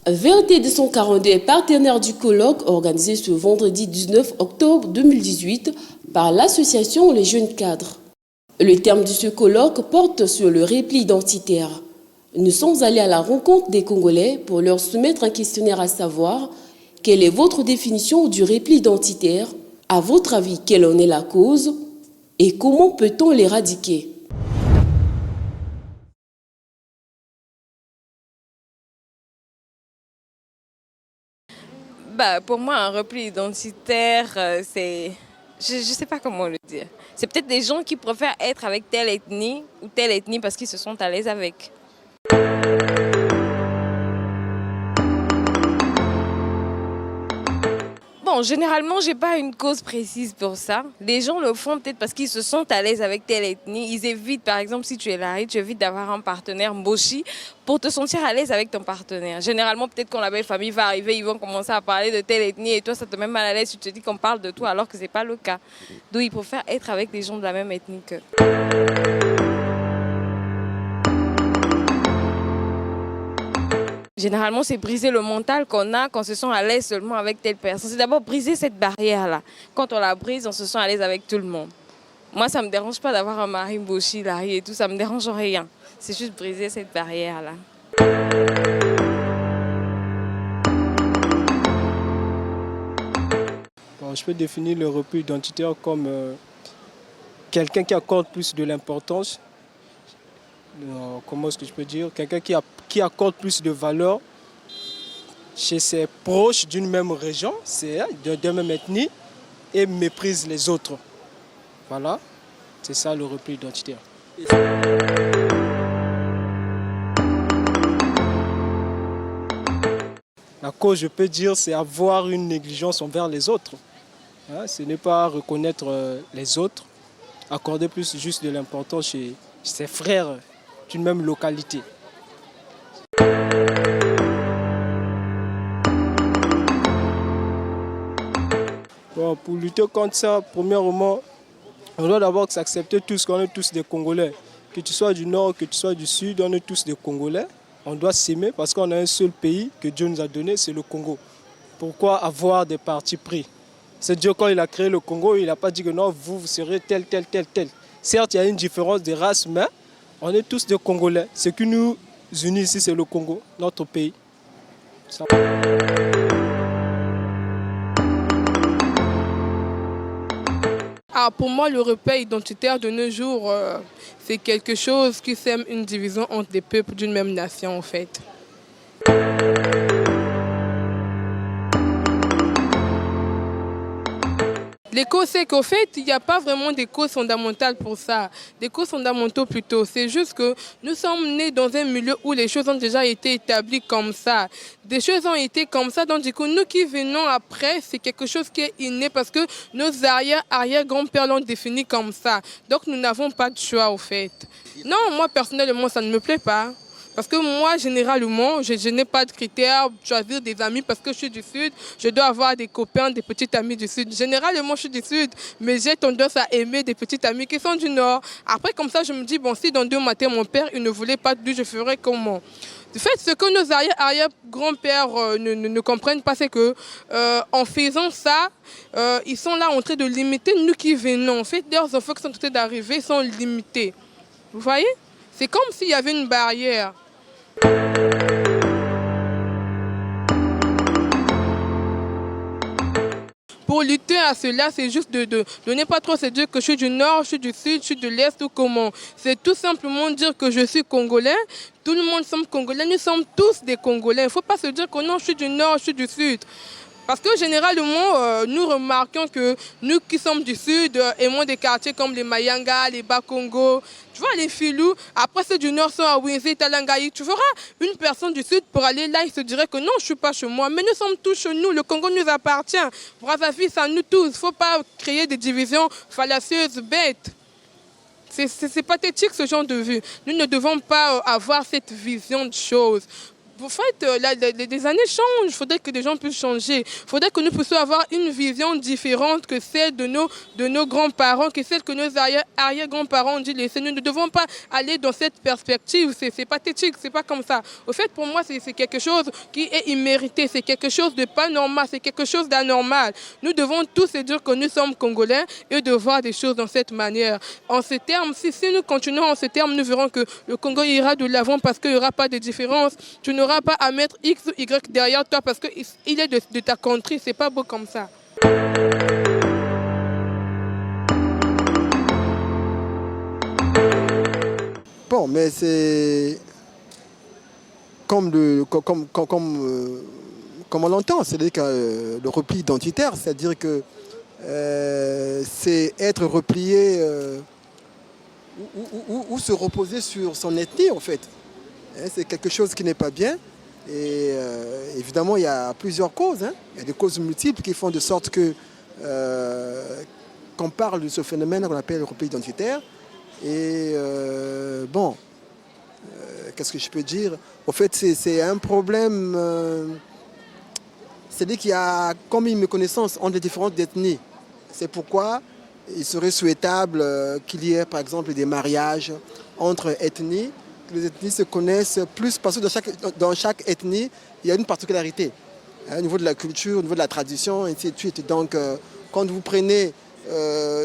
VOT 242 est partenaire du colloque organisé ce vendredi 19 octobre 2018 par l'association Les Jeunes Cadres. Le terme de ce colloque porte sur le repli identitaire. Nous sommes allés à la rencontre des Congolais pour leur soumettre un questionnaire à savoir quelle est votre définition du repli identitaire, à votre avis quelle en est la cause et comment peut-on l'éradiquer? Pour moi, un repli identitaire, c'est... Je ne sais pas comment le dire. C'est peut-être des gens qui préfèrent être avec telle ethnie ou telle ethnie parce qu'ils se sont à l'aise avec. Bon, généralement, je n'ai pas une cause précise pour ça. Les gens le font peut-être parce qu'ils se sentent à l'aise avec telle ethnie. Ils évitent, par exemple, si tu es Larry, tu évites d'avoir un partenaire Mboshi pour te sentir à l'aise avec ton partenaire. Généralement, peut-être quand la belle famille va arriver, ils vont commencer à parler de telle ethnie et toi, ça te met mal à l'aise. Tu te dis qu'on parle de toi alors que ce n'est pas le cas. Donc, ils préfèrent être avec des gens de la même ethnie qu'eux. Généralement, c'est briser le mental qu'on a quand on se sent à l'aise seulement avec telle personne. C'est d'abord briser cette barrière-là. Quand on la brise, on se sent à l'aise avec tout le monde. Moi, ça ne me dérange pas d'avoir un mari Mboshi, Larry et tout, ça ne me dérange rien. C'est juste briser cette barrière-là. Bon, je peux définir le repli identitaire comme quelqu'un qui accorde plus de l'importance. Comment est-ce que je peux dire? Quelqu'un qui accorde plus de valeur chez ses proches d'une même région, d'une même ethnie, et méprise les autres. Voilà, c'est ça le repli identitaire. La cause, je peux dire, c'est avoir une négligence envers les autres. Ce n'est pas reconnaître les autres, accorder plus juste de l'importance chez ses frères d'une même localité. Bon, pour lutter contre ça, premièrement, on doit d'abord s'accepter tous qu'on est tous des Congolais. Que tu sois du nord, que tu sois du sud, on est tous des Congolais. On doit s'aimer parce qu'on a un seul pays que Dieu nous a donné, c'est le Congo. Pourquoi avoir des partis pris? C'est Dieu, quand il a créé le Congo, il n'a pas dit que non, vous serez tel, tel, tel, tel. Certes, il y a une différence de race, mais on est tous des Congolais. Ce qui nous unit ici, c'est le Congo, notre pays. Ça. Pour moi, le repère identitaire de nos jours, c'est quelque chose qui sème une division entre des peuples d'une même nation, en fait. Les causes, c'est qu'au fait, il n'y a pas vraiment des causes fondamentales pour ça. Des causes fondamentaux plutôt. C'est juste que nous sommes nés dans un milieu où les choses ont déjà été établies comme ça. Des choses ont été comme ça. Donc du coup, nous qui venons après, c'est quelque chose qui est inné parce que nos arrière-grands-pères l'ont défini comme ça. Donc nous n'avons pas de choix au fait. Non, moi personnellement, ça ne me plaît pas. Parce que moi, généralement, je n'ai pas de critères pour choisir des amis parce que je suis du Sud. Je dois avoir des copains, des petits amis du Sud. Généralement, je suis du Sud, mais j'ai tendance à aimer des petits amis qui sont du Nord. Après, comme ça, je me dis, bon, si dans 2 matins, mon père, il ne voulait pas de lui, je ferais comment? De fait, ce que nos arrière-grands-pères ne comprennent pas, c'est que en faisant ça, ils sont là en train de limiter nous qui venons. En fait, leurs enfants qui sont en train d'arriver sont limités. Vous voyez? C'est comme s'il y avait une barrière. Pour lutter à cela, c'est juste de ne pas trop se dire que je suis du nord, je suis du sud, je suis de l'est ou comment. C'est tout simplement dire que je suis congolais. Tout le monde sommes congolais, nous sommes tous des Congolais. Il ne faut pas se dire que non, je suis du nord, je suis du sud. Parce que généralement, nous remarquons que nous qui sommes du sud aimons des quartiers comme les Mayanga, les Bas-Congo, tu vois, les Filou. Après, ceux du nord sont à Winzi, Talangaï. Tu verras une personne du sud pour aller là, il se dirait que non, je ne suis pas chez moi. Mais nous sommes tous chez nous, le Congo nous appartient. Brazzaville, c'est à nous tous. Il ne faut pas créer des divisions fallacieuses, bêtes. C'est pathétique ce genre de vue. Nous ne devons pas avoir cette vision de choses. En fait, les années changent, il faudrait que les gens puissent changer. Il faudrait que nous puissions avoir une vision différente que celle de nos grands-parents, que celle que nos arrière-grands-parents ont dit laisser. Nous ne devons pas aller dans cette perspective, c'est pathétique, c'est pas comme ça. Au fait, pour moi, c'est quelque chose qui est immérité, c'est quelque chose de pas normal, c'est quelque chose d'anormal. Nous devons tous se dire que nous sommes Congolais et de voir des choses dans cette manière. En ces termes, si nous continuons en ces termes, nous verrons que le Congo ira de l'avant parce qu'il n'y aura pas de différence. Tu n'auras pas à mettre X ou Y derrière toi parce qu'il est de ta country. C'est pas beau comme ça. Bon, mais c'est comme on l'entend, c'est-à-dire que le repli identitaire, c'est-à-dire que c'est être replié ou se reposer sur son ethnie en fait. C'est quelque chose qui n'est pas bien. Et évidemment, il y a plusieurs causes. Il y a des causes multiples qui font de sorte que qu'on parle de ce phénomène qu'on appelle le repli identitaire. Et bon, qu'est-ce que je peux dire? Au fait, c'est un problème. C'est-à-dire qu'il y a comme une méconnaissance entre les différentes ethnies. C'est pourquoi il serait souhaitable qu'il y ait, par exemple, des mariages entre ethnies, que les ethnies se connaissent plus, parce que dans chaque ethnie, il y a une particularité. Au niveau de la culture, au niveau de la tradition, et ainsi de suite. Donc, quand vous prenez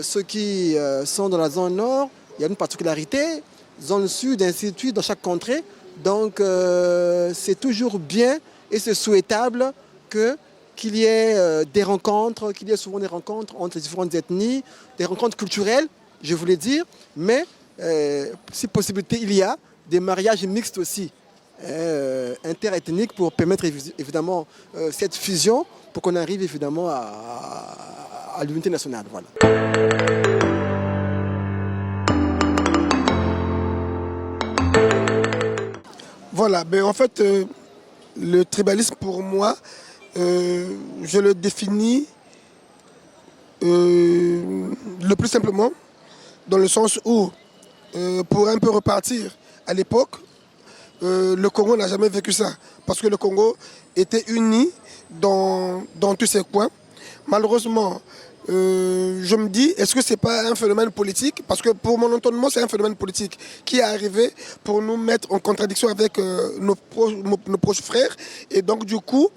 ceux qui sont dans la zone nord, il y a une particularité, zone sud, ainsi de suite, dans chaque contrée. Donc, c'est toujours bien et c'est souhaitable qu'il y ait des rencontres, qu'il y ait souvent des rencontres entre les différentes ethnies, des rencontres culturelles, je voulais dire, mais si possibilité il y a, des mariages mixtes aussi, interethniques pour permettre évidemment cette fusion, pour qu'on arrive évidemment à l'unité nationale. Voilà. Voilà, ben en fait, le tribalisme pour moi, je le définis le plus simplement dans le sens où, pour un peu repartir à l'époque, le Congo n'a jamais vécu ça. Parce que le Congo était uni dans tous ses coins. Malheureusement, je me dis, est-ce que ce n'est pas un phénomène politique? Parce que pour mon entendement, c'est un phénomène politique qui est arrivé pour nous mettre en contradiction avec nos proches frères. Et donc, du coup,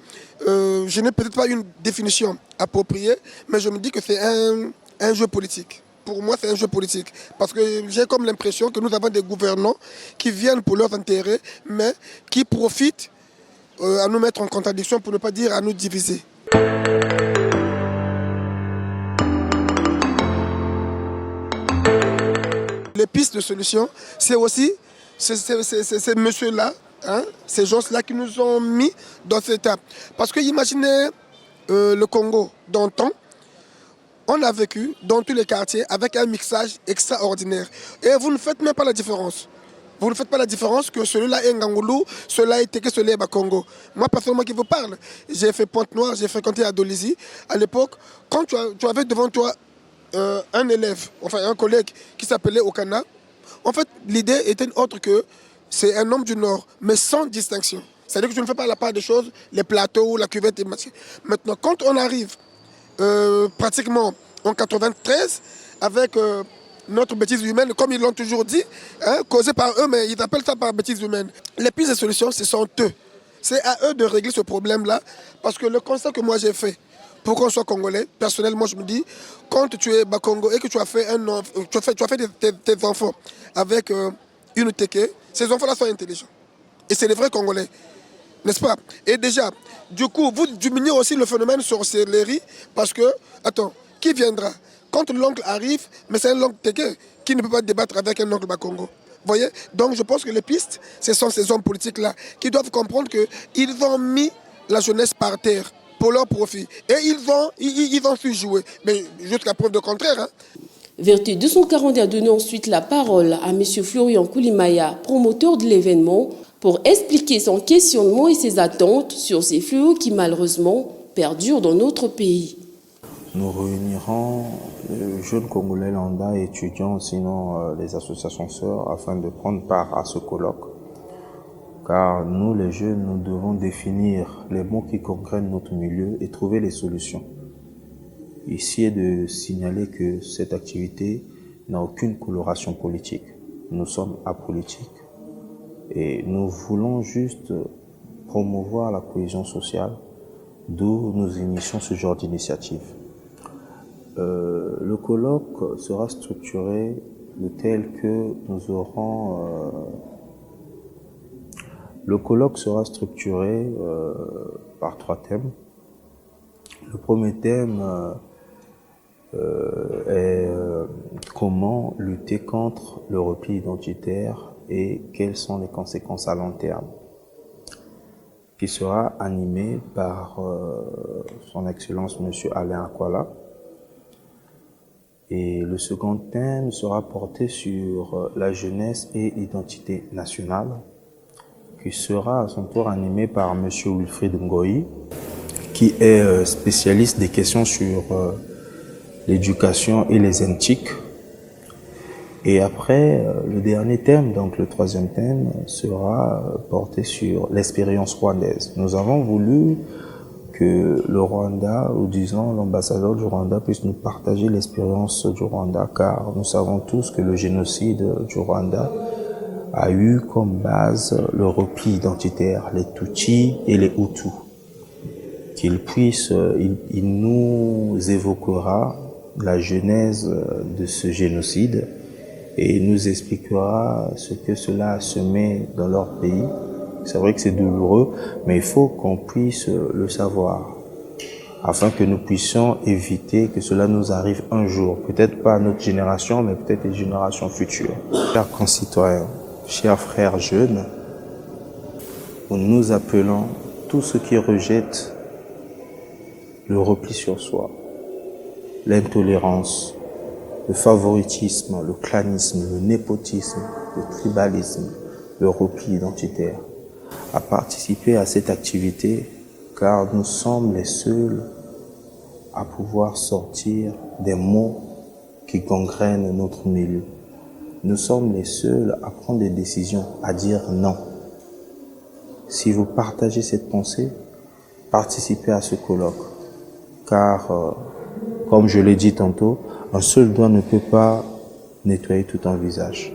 je n'ai peut-être pas une définition appropriée, mais je me dis que c'est un jeu politique. Pour moi, c'est un jeu politique. Parce que j'ai comme l'impression que nous avons des gouvernants qui viennent pour leurs intérêts, mais qui profitent à nous mettre en contradiction, pour ne pas dire à nous diviser. Les pistes de solution, c'est aussi ces messieurs-là, ces gens-là qui nous ont mis dans cette étape. Parce que imaginez le Congo d'antan, on a vécu dans tous les quartiers avec un mixage extraordinaire. Et vous ne faites même pas la différence. Vous ne faites pas la différence que celui-là est Ngangoulou, celui-là est Teke, celui-là est Bakongo. Moi, personnellement, qui vous parle, j'ai fait Pointe-Noire, j'ai fréquenté Adolizi. À l'époque, quand tu avais devant toi un élève, enfin un collègue qui s'appelait Okana, en fait, l'idée était autre que c'est un homme du Nord, mais sans distinction. C'est-à-dire que je ne fais pas la part des choses, les plateaux, la cuvette et machin. Maintenant, quand on arrive pratiquement en 93, avec notre bêtise humaine, comme ils l'ont toujours dit, causée par eux, mais ils appellent ça par bêtise humaine. Les pistes de solution, ce sont eux. C'est à eux de régler ce problème-là, parce que le constat que moi j'ai fait, pour qu'on soit congolais, personnellement je me dis, quand tu es Bakongo et que tu as fait tes enfants avec une Teke, ces enfants-là sont intelligents. Et c'est les vrais Congolais. N'est-ce pas? Et déjà, du coup, vous diminuez aussi le phénomène sorcellerie parce que, attends, qui viendra? Quand l'oncle arrive, mais c'est un oncle Teke qui ne peut pas débattre avec un oncle Bakongo. Vous voyez? Donc je pense que les pistes, ce sont ces hommes politiques-là qui doivent comprendre qu'ils ont mis la jeunesse par terre pour leur profit. Et ils ont su jouer. Mais jusqu'à preuve de contraire. Vertu 240 a donné ensuite la parole à M. Florian Koulimaya, promoteur de l'événement, pour expliquer son questionnement et ses attentes sur ces fléaux qui malheureusement perdurent dans notre pays. Nous réunirons les jeunes Congolais lambda et étudiants, sinon les associations sœurs, afin de prendre part à ce colloque car nous les jeunes, nous devons définir les mots qui comprennent notre milieu et trouver les solutions. Ici est de signaler que cette activité n'a aucune coloration politique. Nous sommes apolitiques et nous voulons juste promouvoir la cohésion sociale, d'où nous initions ce genre d'initiative. Le colloque sera structuré de tel que nous aurons... Le colloque sera structuré par 3 thèmes. Le premier thème est comment lutter contre le repli identitaire et quelles sont les conséquences à long terme, qui sera animé par son Excellence Monsieur Alain Akwala. Et le second thème sera porté sur la jeunesse et l'identité nationale, qui sera à son tour animé par Monsieur Wilfried Ngoyi, qui est spécialiste des questions sur l'éducation et les éthiques. Et après, le dernier thème, donc le troisième thème, sera porté sur l'expérience rwandaise. Nous avons voulu que le Rwanda, ou disons l'ambassadeur du Rwanda, puisse nous partager l'expérience du Rwanda, car nous savons tous que le génocide du Rwanda a eu comme base le repli identitaire, les Tutsis et les Hutus. Qu'il puisse, il nous évoquera la genèse de ce génocide et nous expliquera ce que cela a semé dans leur pays. C'est vrai que c'est douloureux, mais il faut qu'on puisse le savoir, afin que nous puissions éviter que cela nous arrive un jour. Peut-être pas à notre génération, mais peut-être les générations futures. Chers concitoyens, chers frères jeunes, nous appelons tous ceux qui rejettent le repli sur soi, l'intolérance, le favoritisme, le clanisme, le népotisme, le tribalisme, le repli identitaire, à participer à cette activité, car nous sommes les seuls à pouvoir sortir des mots qui gangrènent notre milieu. Nous sommes les seuls à prendre des décisions, à dire non. Si vous partagez cette pensée, participez à ce colloque, car, comme je l'ai dit tantôt, un seul doigt ne peut pas nettoyer tout un visage.